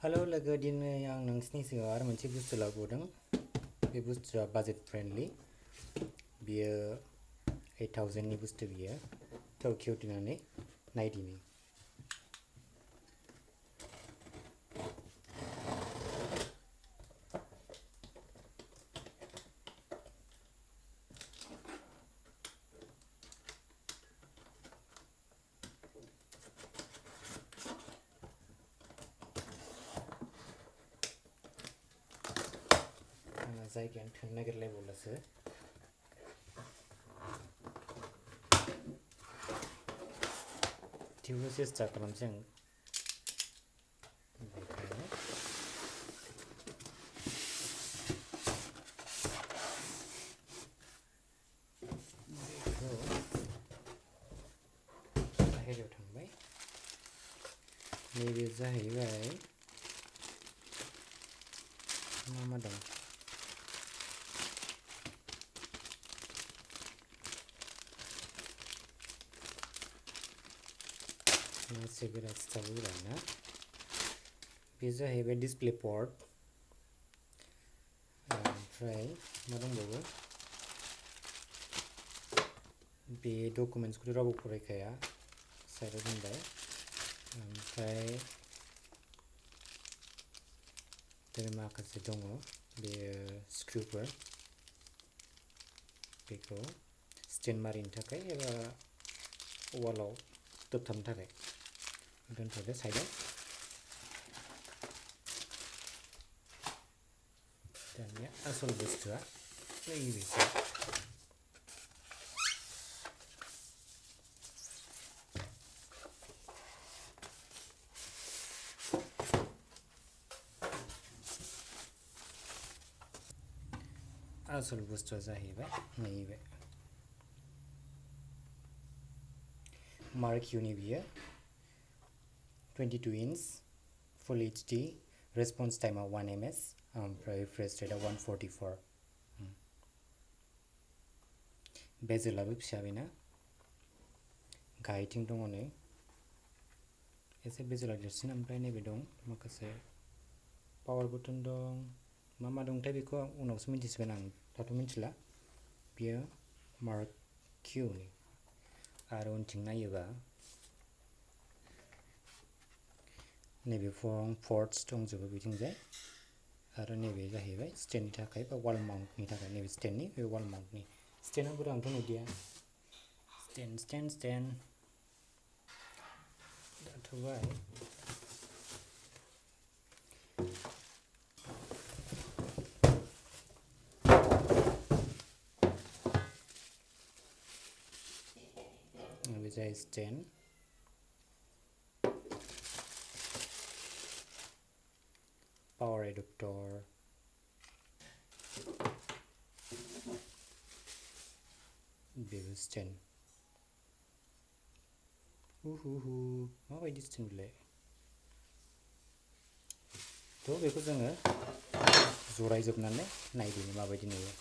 hello लोगो दिनै आं नोंसिनि सिगाङाव आरो मोनसे बुस्थु लाबोदों बे बुस्थुआ बाजेट फ्रेन्डलि बियो 8000 नि बुस्थु बियो थ' खेवनानै नायदिनि जायगायानो थोनो नागिरलायबावलासो थेवबो सेस्था खालामसै आं बाहेरायाव थांबाय नैबे जाहैबाय मा दं सिगारेट स्टाबुरा ना बे जाहैबाय डिसप्ले पोर्ट ओमफ्राय मा दंबावो बे डकुमेन्ट्सखौ रावबो फरायखाया साइडआव दोनबाय ओमफ्राय बिदिनो माखासे दङ बेयो स्क्रुफोर बेखौ स्टेन्ड मारिनो थाखाय एबा वालाव दोबथाबनो थाखाय दोनथ'दो साइडआव दानिया आसल बुस्थुआ नैबेसो आसल बुस्थुआ जाहैबाय नैबे मार्क्युनि बियो 22 इंच फुल HD रेसपन्स टाइमा 1 ms ओमफ्राय रिफ्रेश रेटआ 144 बेजेलाबो फिसा बेना गाहायथिं दङ नै एसे बेजेला देरसिन ओमफ्राय नैबे दं माखासे पावार बटन दं मा दंथाय बेखौ उनावसो मिन्थिसिगोन आं दाथ' मिन्थिला बियो मार्क्युनि आरो उनथिं नायोबा नैबे पर्ट्स दंजोबो बिथिंजाय आरो नैबे जाहैबाय स्टेन्डनि थाखाय बा वाल माउन्टनि थाखाय नैबे स्टेन्डनि बे वाल माउन्टनि स्टेन्डआ बोरो आंथ' नुदिया स्टेन्ड जाथ'बाय बे जाय स्टेन्ड पावर एडाप्टर बेबो स्टेन्ड माबायदि स्टेन्ड बिलाय थ' बेखौ जोङो जरायजोबनानै नायदिनि माबायदि नुयो